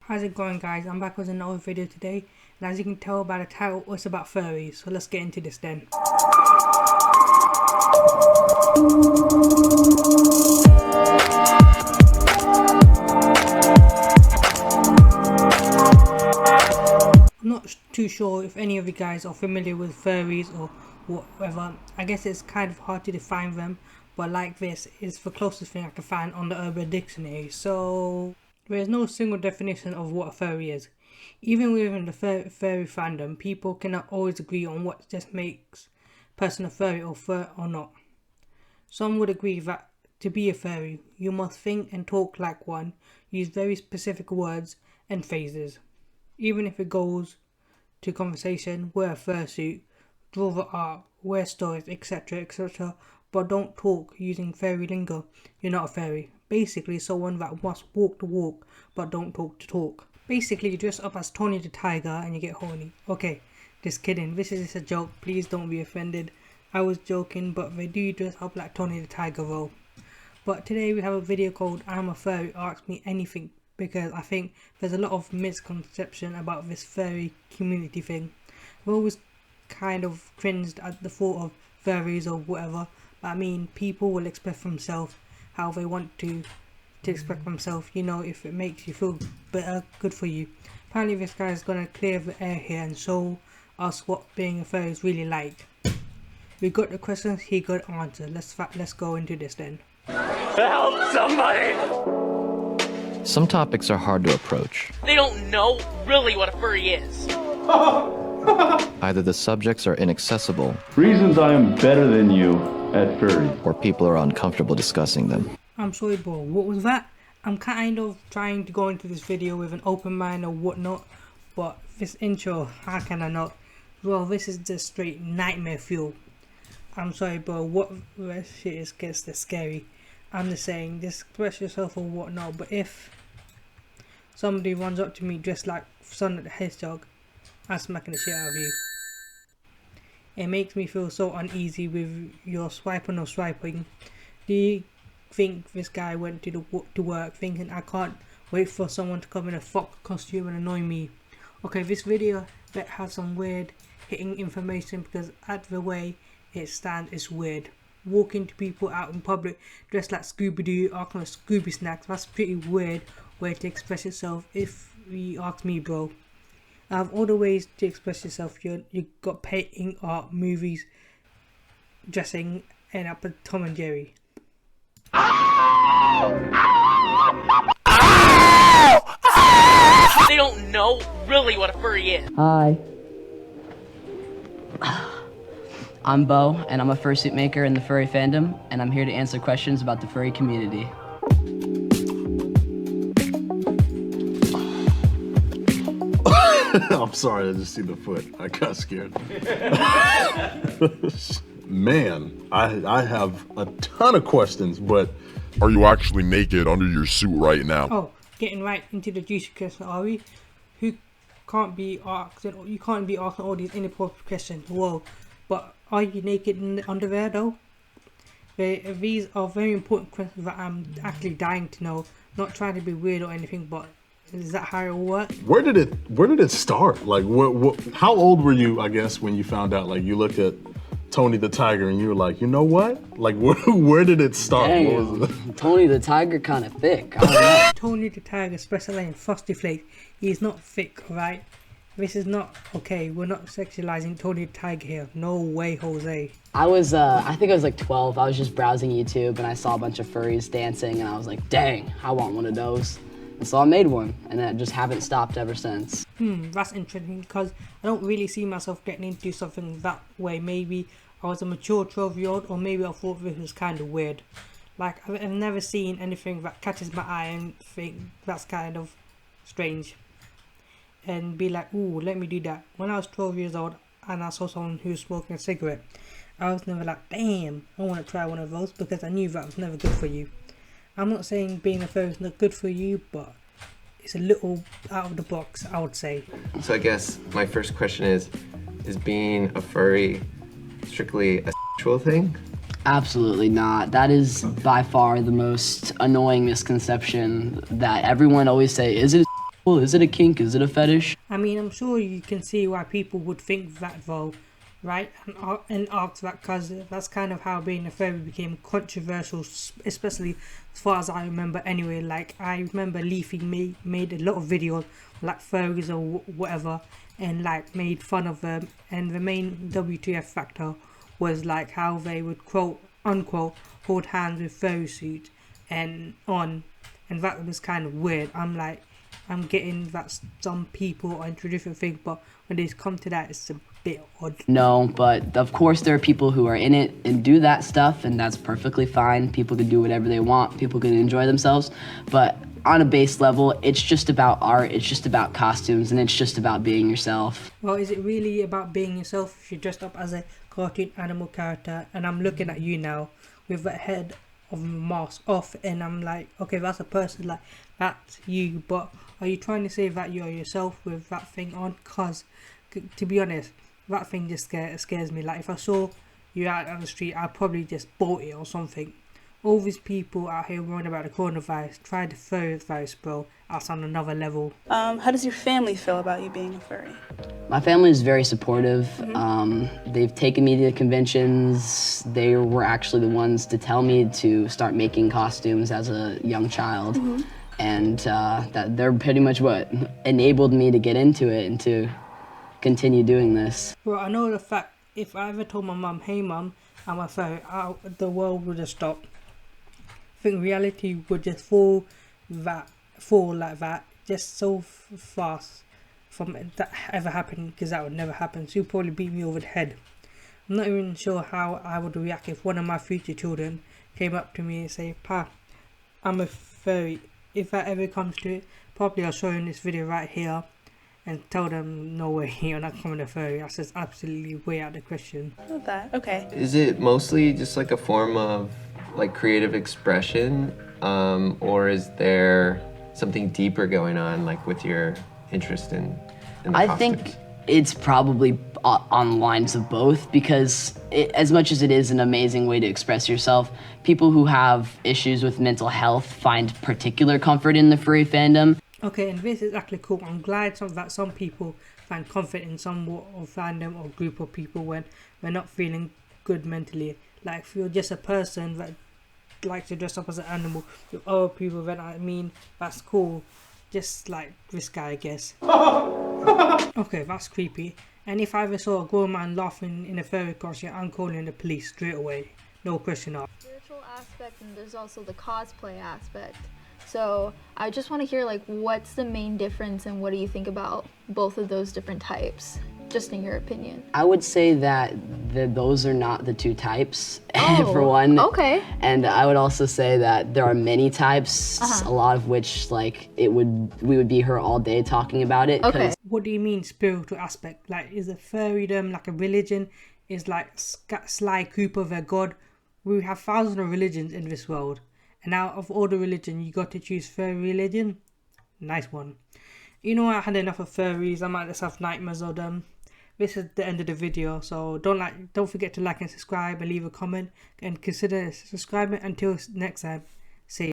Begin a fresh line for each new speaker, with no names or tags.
How's it going, guys? I'm back with another video today, and as you can tell by the title, it's about furries, so let's get into this then. I'm not too sure if any of you guys are familiar with furries or whatever. I guess it's kind of hard to define them, but like this is the closest thing I can find on the Urban Dictionary. So there is no single definition of what a furry is. Even within the furry fandom, people cannot always agree on what just makes a person a furry or fur or not. Some would agree that to be a furry, you must think and talk like one, use very specific words and phrases. Even if it goes to conversation, wear a fursuit, draw the art, wear stories, etc., etc., but don't talk using fairy lingo, you're not a fairy. Basically, someone that must walk the walk, but don't talk the talk. Basically, you dress up as Tony the Tiger and you get horny. Okay, just kidding, this is just a joke, please don't be offended. I was joking, but they do dress up like Tony the Tiger though. But today we have a video called I'm a Furry, Ask Me Anything, because I think there's a lot of misconception about this furry community thing. I've always kind of cringed at the thought of furries or whatever, but I mean, people will express themselves how they want to express themselves, you know, if it makes you feel better, good for you. Apparently this guy is going to clear the air here and show us what being a furry is really like. We got the questions, he got the answer. Let's go into this then.
Help somebody!
Some topics are hard to approach.
They don't know really what a furry is.
Either the subjects are inaccessible,
Reasons I am better than you at Furry.
or people are uncomfortable discussing them.
I'm sorry bro, what was that? I'm kind of trying to go into this video with an open mind or whatnot, but this intro, how can I not? Well, this is just straight nightmare fuel. I'm sorry bro, what this shit is gets this scary. I'm just saying, just express yourself or whatnot, but if somebody runs up to me dressed like Sonic the Hedgehog, I'm smacking the shit out of you. It makes me feel so uneasy with your swiping or swiping. Do you think this guy went to work thinking I can't wait for someone to come in a fox costume and annoy me? Okay, this video that has some weird hitting information because at the way it stands is weird. Walking to people out in public dressed like Scooby-Doo, asking for Scooby snacks, that's pretty weird way to express yourself if you ask me bro. Out of all the ways to express yourself, you got painting, art, movies, dressing, and up with Tom and Jerry.
They don't know really what a furry is.
Hi. I'm Bo, and I'm a fursuit maker in the furry fandom, and I'm here to answer questions about the furry community.
I'm sorry, I just see the foot. I got scared. Man, I have a ton of questions, but
are you actually naked under your suit right now?
Oh, getting right into the juicy question, are we? You can't be asking all these inappropriate questions. Whoa, but are you naked in the underwear though? These are very important questions that I'm actually dying to know. Not trying to be weird or anything, but is that how it works?
where did it start? Like, how old were you, I guess, when you found out? Like, you looked at Tony the Tiger and you were like, you know what? Like, where did it start?
Dang,
What was it?
Tony the Tiger kind of thick. I don't know.
Tony the Tiger specializes in Frosty Flakes. He's not thick, right? This is not okay. We're not sexualizing Tony the Tiger here. No way, Jose.
I think I was like 12. I was just browsing YouTube and I saw a bunch of furries dancing and I was like, dang, I want one of those. And so I made one, and I just haven't stopped ever since.
That's interesting because I don't really see myself getting into something that way. Maybe I was a mature 12-year-old, or maybe I thought this was kind of weird. Like, I've never seen anything that catches my eye and think that's kind of strange. And be like, ooh, let me do that. When I was 12 years old and I saw someone who was smoking a cigarette, I was never like, damn, I want to try one of those, because I knew that was never good for you. I'm not saying being a furry is not good for you, but it's a little out of the box, I would say.
So I guess my first question is being a furry strictly a sexual thing?
Absolutely not. That is by far the most annoying misconception that everyone always say, is it Well, is it a kink? Is it a fetish?
I mean, I'm sure you can see why people would think that though, right? And ask that, because that's kind of how being a furry became controversial, especially as far as I remember anyway. Like, I remember Leafy made a lot of videos like furries or whatever, and like made fun of them, and the main WTF factor was like how they would quote unquote hold hands with furry suits and that was kind of weird. I'm getting that some people are into different things, but when they come to that, it's a bit odd.
No, but of course there are people who are in it and do that stuff, and that's perfectly fine. People can do whatever they want. People can enjoy themselves, but on a base level, it's just about art, it's just about costumes, and it's just about being yourself.
Well, is it really about being yourself if you're dressed up as a cartoon animal character? And I'm looking at you now with that head of a mask off, and I'm like, okay, that's a person, like, that's you, but are you trying to say that you're yourself with that thing on? Because, to be honest, that thing just scares me. Like, if I saw you out on the street, I'd probably just bolt it or something. All these people out here worrying about the coronavirus, try the furry virus, bro. That's on another level.
How does your family feel about you being a furry?
My family is very supportive. They've taken me to conventions. They were actually the ones to tell me to start making costumes as a young child. And that they're pretty much what enabled me to get into it and to continue doing this.
Well, I know the fact, if I ever told my mum, hey mum, I'm a furry, the world would have stopped. I think reality would just fall like that, just so fast from that ever happening, because that would never happen. She'd probably beat me over the head. I'm not even sure how I would react if one of my future children came up to me and say, Pa, I'm a furry. If that ever comes to it, probably I'll show them this video right here and tell them, no way, you're not coming a furry. That's just absolutely way out of the question.
Love that. Okay.
Is it mostly just like a form of like creative expression, or is there something deeper going on, like with your interest in the
I
costumes?
think it's probably on lines of both, because as much as it is an amazing way to express yourself, people who have issues with mental health find particular comfort in the furry fandom.
Okay, and this is actually cool. I'm glad that some people find comfort in some or fandom or group of people when they're not feeling good mentally. Like, if you're just a person that likes to dress up as an animal with other people, then I mean, that's cool. Just like this guy, I guess. Okay, that's creepy. And if I ever saw a grown man laughing in a furry costume, I'm calling the police straight away. No question asked.
Spiritual aspect, and there's also the cosplay aspect. So I just want to hear, like, what's the main difference and what do you think about both of those different types, just in your opinion?
I would say that those are not the two types, for one.
Okay.
And I would also say that there are many types, a lot of which, like, we would be here all day talking about it.
Okay.
What do you mean spiritual aspect? Like, is a furrydom like a religion? Is like Sly Cooper their god? We have thousands of religions in this world, and out of all the religion, you got to choose furry religion? Nice one. You know, I had enough of furries. I might just have nightmares of them. This is the end of the video, so don't forget to like and subscribe and leave a comment, and consider subscribing. Until next time, see you.